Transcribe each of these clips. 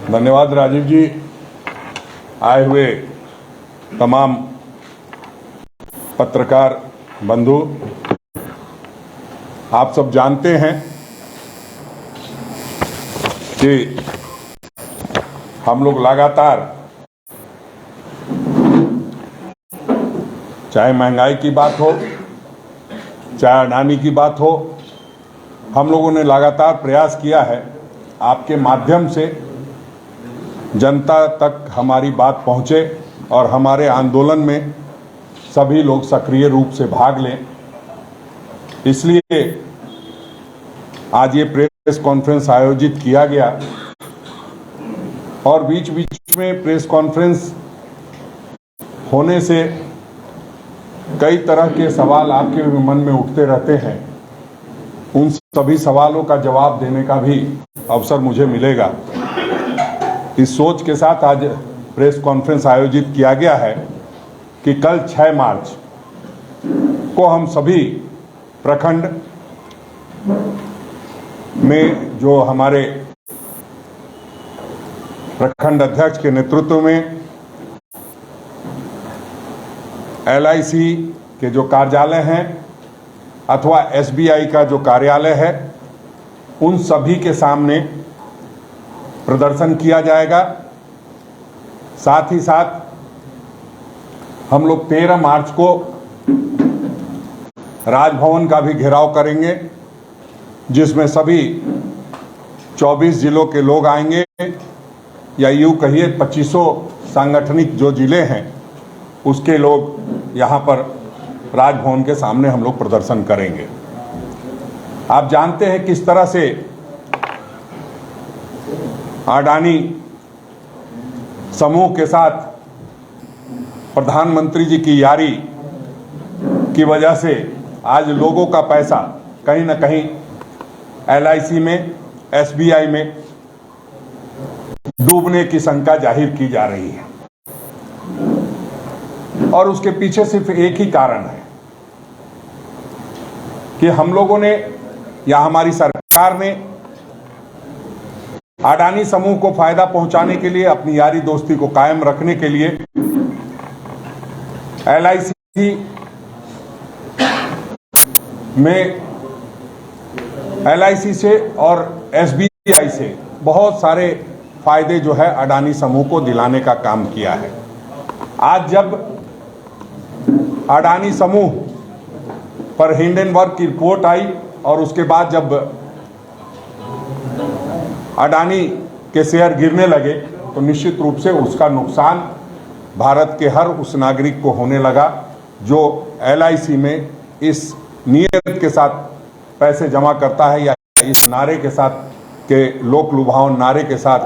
धन्यवाद राजीव जी। आए हुए तमाम पत्रकार बंधु, आप सब जानते हैं कि हम लोग लगातार चाहे महंगाई की बात हो, चाहे अडानी की बात हो, हम लोगों ने लगातार प्रयास किया है आपके माध्यम से जनता तक हमारी बात पहुंचे और हमारे आंदोलन में सभी लोग सक्रिय रूप से भाग लें। इसलिए आज ये प्रेस कॉन्फ्रेंस आयोजित किया गया और बीच बीच में प्रेस कॉन्फ्रेंस होने से कई तरह के सवाल आपके मन में उठते रहते हैं। उन सभी सवालों का जवाब देने का भी अवसर मुझे मिलेगा। इस सोच के साथ आज प्रेस कॉन्फ्रेंस आयोजित किया गया है कि कल 6 मार्च को हम सभी प्रखंड में जो हमारे प्रखंड अध्यक्ष के नेतृत्व में LIC के जो कार्यालय हैं अथवा SBI का जो कार्यालय है, उन सभी के सामने प्रदर्शन किया जाएगा। साथ ही साथ हम लोग 13 मार्च को राजभवन का भी घेराव करेंगे, जिसमें सभी 24 जिलों के लोग आएंगे, या यूं कहिए 2500 सांगठनिक जो जिले हैं उसके लोग यहाँ पर राजभवन के सामने हम लोग प्रदर्शन करेंगे। आप जानते हैं किस तरह से अडानी समूह के साथ प्रधानमंत्री जी की यारी की वजह से आज लोगों का पैसा कहीं ना कहीं LIC में, SBI में डूबने की शंका जाहिर की जा रही है। और उसके पीछे सिर्फ एक ही कारण है कि हम लोगों ने या हमारी सरकार ने अडानी समूह को फायदा पहुंचाने के लिए, अपनी यारी दोस्ती को कायम रखने के लिए LIC से और SBI से बहुत सारे फायदे जो है अडानी समूह को दिलाने का काम किया है। आज जब अडानी समूह पर हिंडनबर्ग की रिपोर्ट आई और उसके बाद जब अडानी के शेयर गिरने लगे, तो निश्चित रूप से उसका नुकसान भारत के हर उस नागरिक को होने लगा जो LIC में इस नियत के साथ पैसे जमा करता है, या इस नारे के साथ के लोक लुभावन नारे के साथ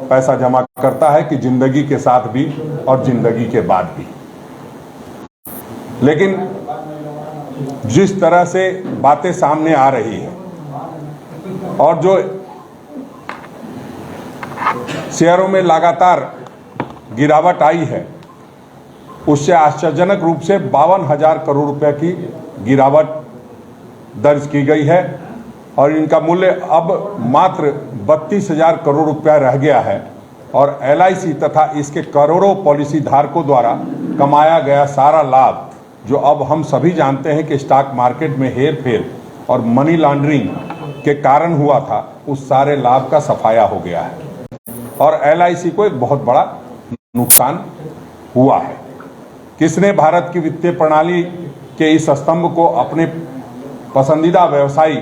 पैसा जमा करता है कि जिंदगी के साथ भी और जिंदगी के बाद भी। लेकिन जिस तरह से बातें सामने आ रही है और जो शेयरों में लगातार गिरावट आई है, उससे आश्चर्यजनक रूप से 52,000 करोड़ रुपए की गिरावट दर्ज की गई है और इनका मूल्य अब मात्र 32,000 करोड़ रुपया रह गया है। और LIC तथा इसके करोड़ों पॉलिसी धारकों द्वारा कमाया गया सारा लाभ, जो अब हम सभी जानते हैं कि स्टॉक मार्केट में हेरफेर और मनी लॉन्ड्रिंग के कारण हुआ था, उस सारे लाभ का सफाया हो गया है और LIC को एक बहुत बड़ा नुकसान हुआ है। किसने भारत की वित्तीय प्रणाली के इस स्तंभ को अपने पसंदीदा व्यवसायी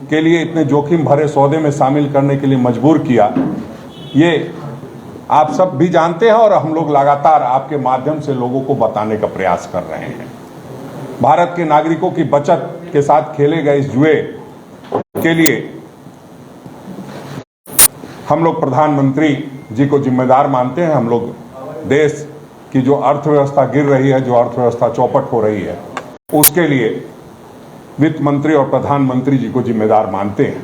के लिए इतने जोखिम भरे सौदे में शामिल करने के लिए मजबूर किया, ये आप सब भी जानते हैं और हम लोग लगातार आपके माध्यम से लोगों को बताने का प्रयास कर रहे हैं। भारत के नागरिकों की बचत के साथ खेले गए इस जुए के लिए हम लोग प्रधानमंत्री जी को जिम्मेदार मानते हैं। हम लोग देश की जो अर्थव्यवस्था गिर रही है, जो अर्थव्यवस्था चौपट हो रही है, उसके लिए वित्त मंत्री और प्रधानमंत्री जी को जिम्मेदार मानते हैं।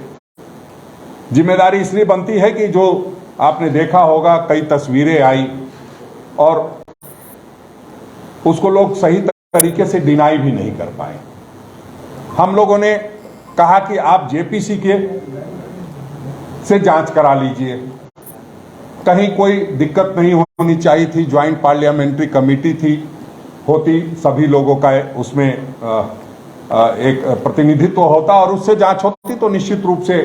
जिम्मेदारी इसलिए बनती है कि जो आपने देखा होगा, कई तस्वीरें आई और उसको लोग सही तरीके से डिनाई भी नहीं कर पाए। हम लोगों ने कहा कि आप JPC के से जांच करा लीजिए, कहीं कोई दिक्कत नहीं होनी चाहिए थी। ज्वाइंट पार्लियामेंट्री कमेटी थी, होती, सभी लोगों का उसमें एक प्रतिनिधित्व होता और उससे जांच होती तो निश्चित रूप से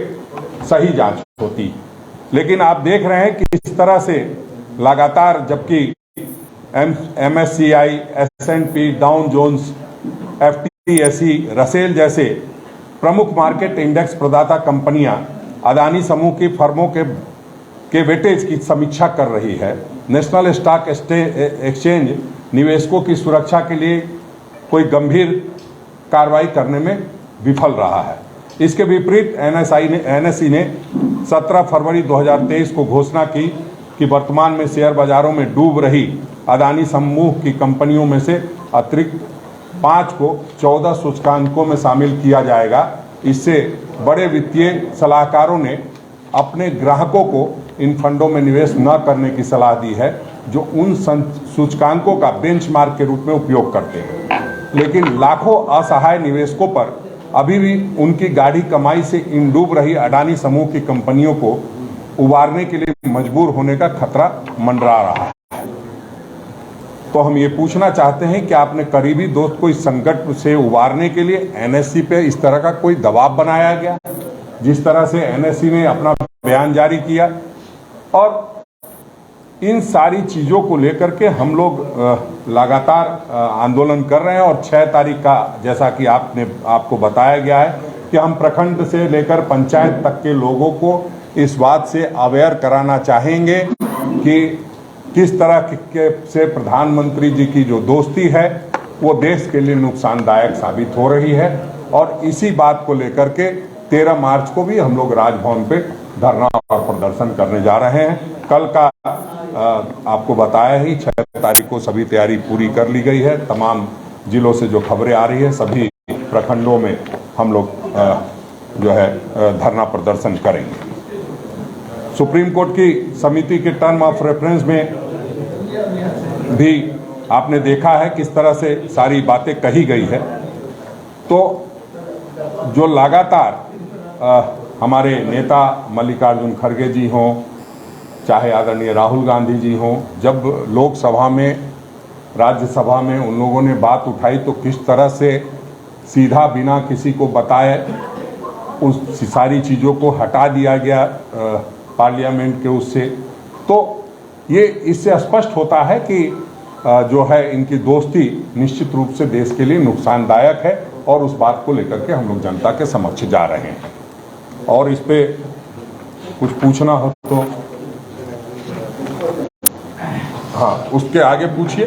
सही जांच होती। लेकिन आप देख रहे हैं कि इस तरह से लगातार, जबकि MSCI, S&P, Dow Jones, FTSE, Russell जैसे प्रमुख मार्केट इंडेक्स प्रदाता कंपनियां अदानी समूह की फर्मों के वेटेज की समीक्षा कर रही है। नेशनल स्टॉक एक्सचेंज निवेशकों की सुरक्षा के लिए कोई गंभीर कार्रवाई करने में विफल रहा है। इसके विपरीत NSE ने 17 फरवरी 2023 को घोषणा की कि वर्तमान में शेयर बाजारों में डूब रही अदानी समूह की कंपनियों में से अतिरिक्त 5 को 14 सूचकांकों में शामिल किया जाएगा। इससे बड़े वित्तीय सलाहकारों ने अपने ग्राहकों को इन फंडों में निवेश न करने की सलाह दी है जो उन सूचकांकों का बेंचमार्क के रूप में उपयोग करते हैं। लेकिन लाखों असहाय निवेशकों पर अभी भी उनकी गाढ़ी कमाई से इन डूब रही अडानी समूह की कंपनियों को उबारने के लिए मजबूर होने का खतरा मंडरा रहा है। तो हम ये पूछना चाहते हैं कि आपने करीबी दोस्त को इस संकट से उबारने के लिए NSE पे इस तरह का कोई दबाव बनाया गया, जिस तरह से NSE ने अपना बयान जारी किया। और इन सारी चीज़ों को लेकर के हम लोग लगातार आंदोलन कर रहे हैं और 6 तारीख का, जैसा कि आपको बताया गया है कि हम प्रखंड से लेकर पंचायत तक के लोगों को इस बात से अवेयर कराना चाहेंगे कि किस तरह से प्रधानमंत्री जी की जो दोस्ती है वो देश के लिए नुकसानदायक साबित हो रही है। और इसी बात को लेकर के 13 मार्च को भी हम लोग राजभवन पे धरना और प्रदर्शन करने जा रहे हैं। कल का आपको बताया ही, 6 तारीख को सभी तैयारी पूरी कर ली गई है। तमाम जिलों से जो खबरें आ रही है, सभी प्रखंडों में हम लोग जो है धरना प्रदर्शन करेंगे। सुप्रीम कोर्ट की समिति के टर्म ऑफ रेफरेंस में भी आपने देखा है किस तरह से सारी बातें कही गई है। तो जो लगातार हमारे नेता मल्लिकार्जुन खड़गे जी हों, चाहे आदरणीय राहुल गांधी जी हों, जब लोकसभा में, राज्यसभा में उन लोगों ने बात उठाई तो किस तरह से सीधा बिना किसी को बताए उस सारी चीज़ों को हटा दिया गया पार्लियामेंट के उससे। तो ये इससे स्पष्ट होता है कि जो है इनकी दोस्ती निश्चित रूप से देश के लिए नुकसानदायक है और उस बात को लेकर के हम लोग जनता के समक्ष जा रहे हैं। और इस पे कुछ पूछना हो तो हाँ, उसके आगे पूछिए।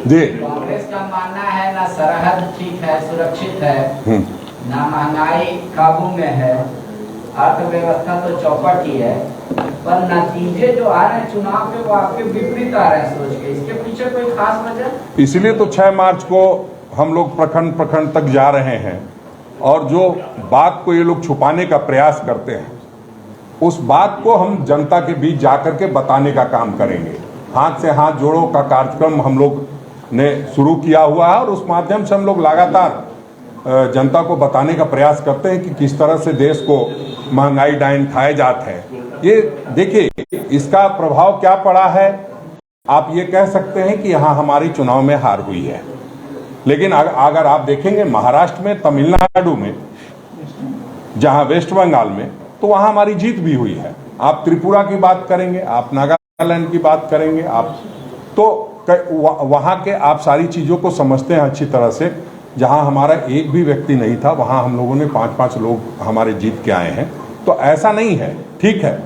जी, कांग्रेस का मानना है ना सरहद ठीक है, सुरक्षित है, ना महंगाई काबू में है, अर्थव्यवस्था तो चौपट ही है, पर नतीजे जो आ रहे हैं चुनाव के वो आपके विपरीत आ रहे हैं सोच के। इसके पीछे कोई खास वजह? इसलिए तो 6 मार्च को हम लोग प्रखंड तक जा रहे हैं और जो बात को ये लोग छुपाने का प्रयास करते हैं उस बात को हम जनता के बीच जाकर के बताने का काम करेंगे। हाथ से हाथ जोड़ो का कार्यक्रम हम लोग ने शुरू किया हुआ है और उस माध्यम से हम लोग लगातार जनता को बताने का प्रयास करते हैं कि किस तरह से देश को महंगाई डाइन खाए जाते हैं। ये देखिए, इसका प्रभाव क्या पड़ा है। आप ये कह सकते हैं कि यहाँ हमारी चुनाव में हार हुई है, लेकिन अगर आप देखेंगे महाराष्ट्र में, तमिलनाडु में, जहाँ वेस्ट बंगाल में, तो वहाँ हमारी जीत भी हुई है। आप त्रिपुरा की बात करेंगे, आप नागालैंड की बात करेंगे, आप तो वहाँ के आप सारी चीज़ों को समझते हैं अच्छी तरह से। जहाँ हमारा एक भी व्यक्ति नहीं था वहाँ हम लोगों ने 5-5 लोग हमारे जीत के आए हैं। तो ऐसा नहीं है, ठीक है,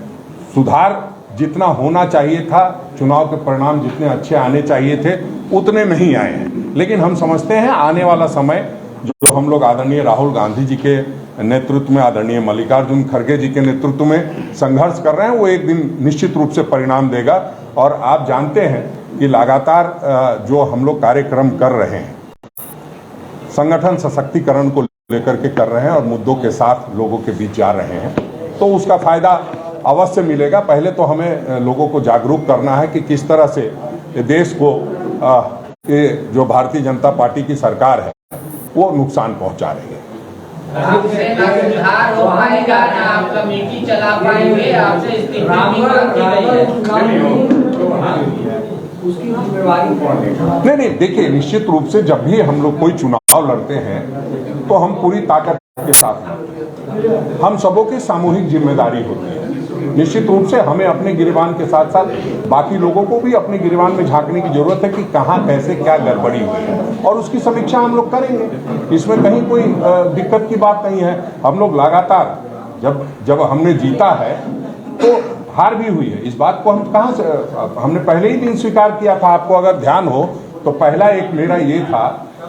सुधार जितना होना चाहिए था, चुनाव के परिणाम जितने अच्छे आने चाहिए थे उतने नहीं आए हैं। लेकिन हम समझते हैं आने वाला समय जो हम लोग आदरणीय राहुल गांधी जी के नेतृत्व में, आदरणीय मल्लिकार्जुन खड़गे जी के नेतृत्व में संघर्ष कर रहे हैं, वो एक दिन निश्चित रूप से परिणाम देगा। और आप जानते हैं कि लगातार जो हम लोग कार्यक्रम कर रहे हैं, संगठन सशक्तिकरण को लेकर के कर रहे हैं और मुद्दों के साथ लोगों के बीच जा रहे हैं, तो उसका फायदा अवश्य मिलेगा। पहले तो हमें लोगों को जागरूक करना है कि किस तरह से देश को ये जो भारतीय जनता पार्टी की सरकार है वो नुकसान पहुंचा रही है। आपसे ना सुधार हो पाएगा, ना आप कमेटी चला पाएंगे, आपसे इस्तीफे की मांग की गई है। उसकी जिम्मेवारी कौन लेगा? नहीं, देखिए, निश्चित रूप से जब भी हम लोग कोई चुनाव लड़ते हैं तो हम पूरी ताकत के साथ लड़ते हैं। हम सबों की सामूहिक जिम्मेदारी होती है। निश्चित रूप से हमें अपने गिरेबान के साथ साथ बाकी लोगों को भी अपने गिरेबान में झांकने की जरूरत है कि कहाँ कैसे क्या गड़बड़ी हुई है, और उसकी समीक्षा हम लोग करेंगे। इसमें कहीं कोई दिक्कत की बात नहीं है। हम लोग लगातार जब हमने जीता है तो हार भी हुई है, इस बात को हम कहाँ से, हमने पहले ही दिन स्वीकार किया था। आपको अगर ध्यान हो तो पहला एक मेरा ये था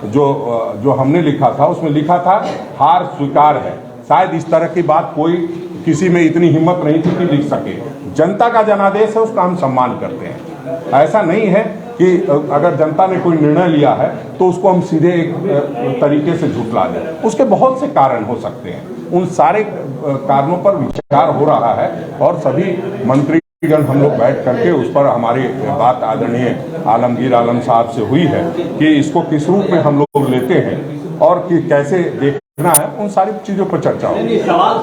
जो हमने लिखा था, उसमें लिखा था हार स्वीकार है। शायद इस तरह की बात कोई किसी में इतनी हिम्मत नहीं थी कि लिख सके। जनता का जनादेश है, उसका हम सम्मान करते हैं। ऐसा नहीं है कि अगर जनता ने कोई निर्णय लिया है तो उसको हम सीधे एक तरीके से झुठला दें। उसके बहुत से कारण हो सकते हैं, उन सारे कारणों पर विचार हो रहा है और सभी मंत्रीगण हम लोग बैठ करके उस पर हमारी बात आदरणीय आलमगीर आलम साहब से हुई है कि इसको किस रूप में हम लोग लेते हैं और कि कैसे देखना है, उन सारी चीजों पर चर्चा हो।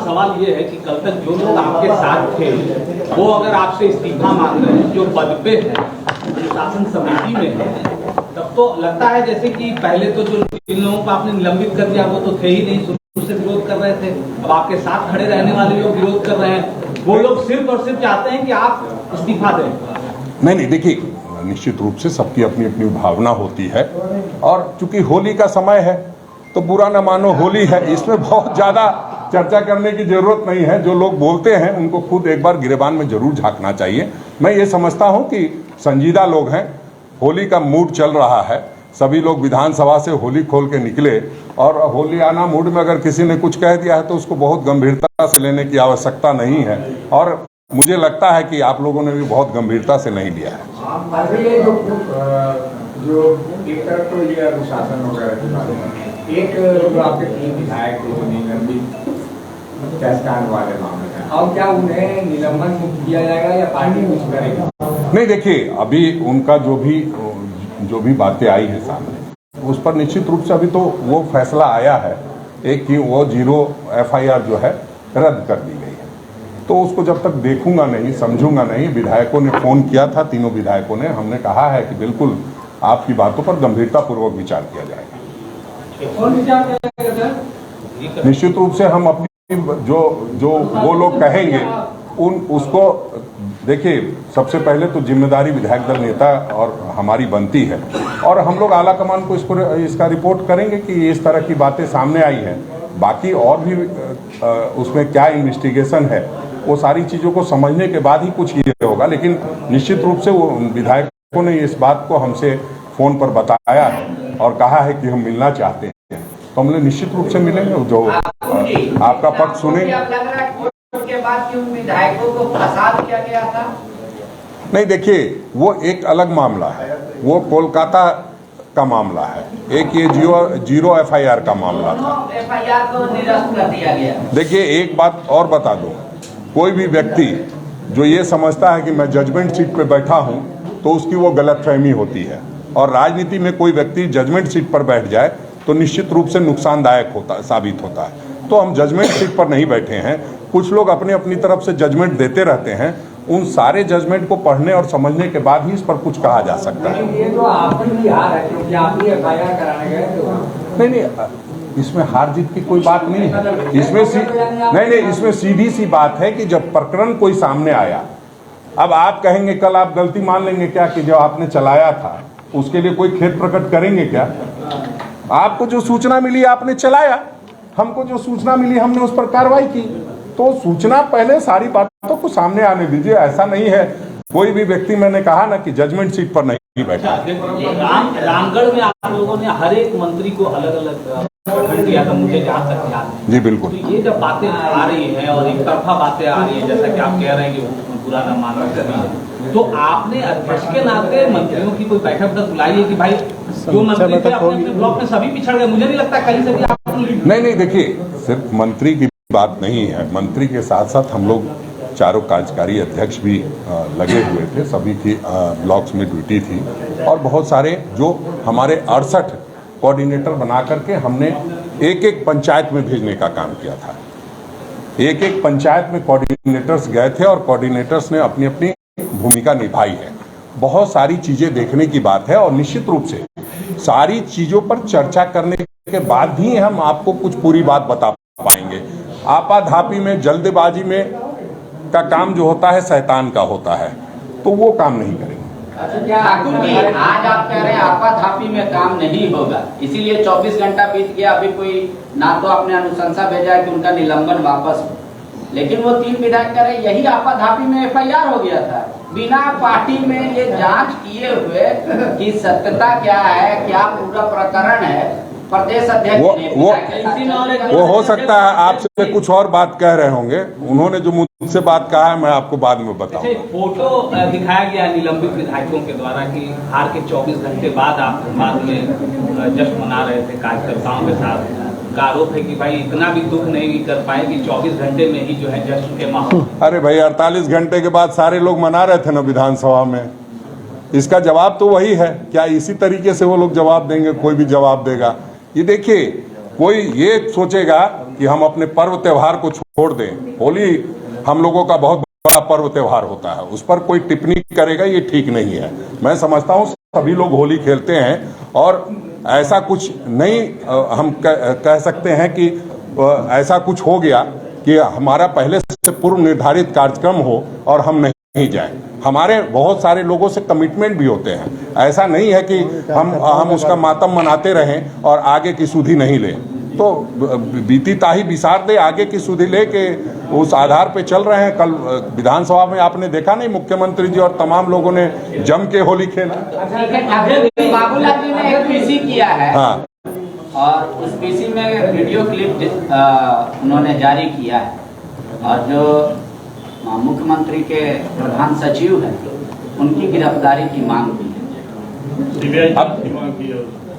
सवाल ये है कि कल तक जो लोग आपके साथ थे वो अगर आपसे इस्तीफा मांग रहे हैं, जो पद पे है, शासन समिति में है, तब तो लगता है जैसे कि पहले तो जो जिन लोगों को आपने निलंबित कर दिया वो तो थे ही नहीं, शुरू से विरोध कर रहे थे। अब आपके साथ खड़े रहने वाले लोग विरोध कर रहे हैं, वो लोग सिर्फ और सिर्फ चाहते हैं कि आप इस्तीफा दें। नहीं, देखिए, निश्चित रूप से सबकी अपनी अपनी भावना होती है, और चूंकि होली का समय है तो बुरा न मानो होली है, इसमें बहुत ज़्यादा चर्चा करने की जरूरत नहीं है। जो लोग बोलते हैं उनको खुद एक बार गिरेबान में जरूर झांकना चाहिए। मैं ये समझता हूँ कि संजीदा लोग हैं, होली का मूड चल रहा है, सभी लोग विधानसभा से होली खोल के निकले, और होलियाना मूड में अगर किसी ने कुछ कह दिया है तो उसको बहुत गंभीरता से लेने की आवश्यकता नहीं है, और मुझे लगता है कि आप लोगों ने भी बहुत गंभीरता से नहीं लिया है। जो एक तरफ तो ये अनुशासन वगैरह की बात है, एक जो आपके 3 विधायक जो निलंबित कैसकान वाले मामले हैं, अब क्या उन्हें निलंबन मुक्त किया जाएगा या पार्टी कुछ करेगा? नहीं, देखिए, अभी उनका जो भी बातें आई है सामने, उस पर निश्चित रूप से अभी तो वो फैसला आया है एक कि वो 0 FIR जो है रद्द कर दी गई है। तो उसको जब तक देखूंगा नहीं, समझूंगा नहीं। विधायकों ने फ़ोन किया था, तीनों विधायकों ने, हमने कहा है कि बिल्कुल आपकी बातों पर गंभीरतापूर्वक विचार किया जाएगा। कौन विचार करेगा सर? निश्चित रूप से हम अपनी जो वो लोग कहेंगे उसको, देखिए, सबसे पहले तो जिम्मेदारी विधायक दल नेता और हमारी बनती है, और हम लोग आला कमान को इसका रिपोर्ट करेंगे कि इस तरह की बातें सामने आई हैं। बाकी और भी उसमें क्या इन्वेस्टिगेशन है, वो सारी चीज़ों को समझने के बाद ही कुछ ये होगा। लेकिन निश्चित रूप से वो विधायकों ने इस बात को हमसे फ़ोन पर बताया है और कहा है कि हम मिलना चाहते हैं, तो हम लोग निश्चित रूप से मिलेंगे, जो आपका पक्ष सुनेंगे। के बाद क्यों विधायकों को फसाद किया गया था? नहीं, देखिए, वो एक अलग मामला है, वो कोलकाता का मामला है, एक ये 0 FIR का मामला था। FIR को निरस्त कर दिया गया। देखिए, एक बात और बता दूं, कोई भी व्यक्ति जो ये समझता है कि मैं जजमेंट सीट पे बैठा हूं तो उसकी वो गलतफहमी होती है, और राजनीति में कोई व्यक्ति जजमेंट सीट पर बैठ जाए तो निश्चित रूप से नुकसानदायक साबित होता है। तो हम जजमेंट सीट पर नहीं बैठे हैं, कुछ लोग अपनी तरफ से जजमेंट देते रहते हैं, उन सारे जजमेंट को पढ़ने और समझने के बाद ही इस पर कुछ कहा जा सकता है। ये तो आपकी हार है, क्योंकि आप ही FIR कराने गए तो। नहीं, इसमें हार जीत की कोई बात नहीं है। इसमें सीधी सी बात है कि जब प्रकरण कोई सामने आया, अब आप कहेंगे, कल आप गलती मान लेंगे क्या कि जो आपने चलाया था उसके लिए कोई खेद प्रकट करेंगे क्या? आपको जो सूचना मिली आपने चलाया, हमको जो सूचना मिली हमने उस पर कार्रवाई की। तो सूचना पहले सारी बातों को सामने आने दीजिए। ऐसा नहीं है कोई भी व्यक्ति, मैंने कहा ना कि जजमेंट सीट पर नहीं बैठा। रामगढ़ में आप लोगों ने हर एक मंत्री को अलग अलग गठन किया था, मुझे जहाँ तक याद है। जी बिल्कुल। तो ये जब बातें आ रही हैं और एक तरफा बातें आ रही हैं, जैसा कि आप कह रहे हैं कि वो बुरा न मानना चाहिए, तो आपने अध्यक्ष के नाते मंत्रियों की कोई बैठक तक बुलाई है कि भाई जो मंत्री थे अपने ब्लॉक में सभी पिछड़ गए? मुझे नहीं लगता कहीं से भी आप नहीं, देखिए, सिर्फ मंत्री की बात नहीं है, मंत्री के साथ साथ हम लोग चारों कार्यकारी अध्यक्ष भी लगे हुए थे, सभी की ब्लॉक्स में ड्यूटी थी, और बहुत सारे जो हमारे 68 कोऑर्डिनेटर बना करके हमने एक एक पंचायत में भेजने का काम किया था। एक एक पंचायत में कोऑर्डिनेटर्स गए थे और कोऑर्डिनेटर्स ने अपनी अपनी भूमिका निभाई है। बहुत सारी चीजें देखने की बात है और निश्चित रूप से सारी चीजों पर चर्चा करने के बाद ही हम आपको कुछ पूरी बात बता पाएंगे। आपाधापी में, जल्दबाजी में का काम जो होता है शैतान का होता है, तो वो काम नहीं करेंगे। ठाकुर जी, आज आप कह रहे हैं आपाधापी में काम नहीं होगा, इसीलिए 24 घंटा बीत गया, अभी कोई ना तो आपने अनुशंसा भेजा है कि उनका निलंबन वापस हो, लेकिन वो 3 विधायक कह रहे यही आपाधापी में FIR हो गया था बिना पार्टी में ये जांच किए हुए कि सत्यता क्या है, क्या पूरा प्रकरण है। प्रदेश अध्यक्ष वो हो सकता है आपसे कुछ और बात कह रहे होंगे, उन्होंने जो मुझसे बात कहा है मैं आपको बाद में बताऊंगा। फोटो दिखाया गया निलंबित विधायकों के द्वारा कि हार के 24 घंटे बाद आप बाद में जश्न मना रहे थे कार्यकर्ताओं के साथ। का आरोप है कि भाई इतना भी दुख नहीं कर पाए कि 24 घंटे में ही जो है जश्न के माहौल। अरे भाई 48 घंटे के बाद सारे लोग मना रहे थे ना विधानसभा में। इसका जवाब तो वही है। क्या इसी तरीके से वो लोग जवाब देंगे? कोई भी जवाब देगा? ये देखिए, कोई ये सोचेगा कि हम अपने पर्व त्योहार को छोड़ दें। होली हम लोगों का बहुत बड़ा पर्व त्योहार होता है, उस पर कोई टिप्पणी करेगा ये ठीक नहीं है। मैं समझता हूँ सभी लोग होली खेलते हैं और ऐसा कुछ नहीं हम कह सकते हैं कि ऐसा कुछ हो गया कि हमारा पहले से पूर्व निर्धारित कार्यक्रम हो और हम नहीं जाएं। हमारे बहुत सारे लोगों से कमिटमेंट भी होते हैं। ऐसा नहीं है कि हम उसका मातम मनाते रहें और आगे की सुधि नहीं लें। तो बीती ताही बिसार दे, आगे की सुधि ले के उस आधार पे चल रहे हैं। कल विधानसभा में आपने देखा नहीं, मुख्यमंत्री जी और तमाम लोगों ने जम के होली खेला। बाबूलाल जी ने एक पीसी किया है, हाँ, और उस पीसी में वीडियो क्लिप उन्होंने जारी किया है, और जो मुख्यमंत्री के प्रधान सचिव हैं उनकी गिरफ्तारी की मांग की है। अब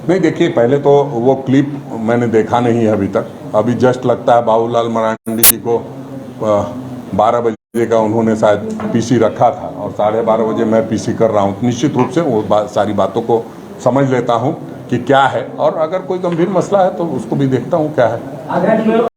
नहीं, देखिए, पहले तो वो क्लिप मैंने देखा नहीं है अभी तक। अभी जस्ट लगता है बाबूलाल मरांडी जी को 12 बजे का उन्होंने शायद पीसी रखा था और 12:30 बजे मैं पीसी कर रहा हूँ। निश्चित रूप से वो सारी बातों को समझ लेता हूँ कि क्या है, और अगर कोई गंभीर मसला है तो उसको भी देखता हूँ क्या है।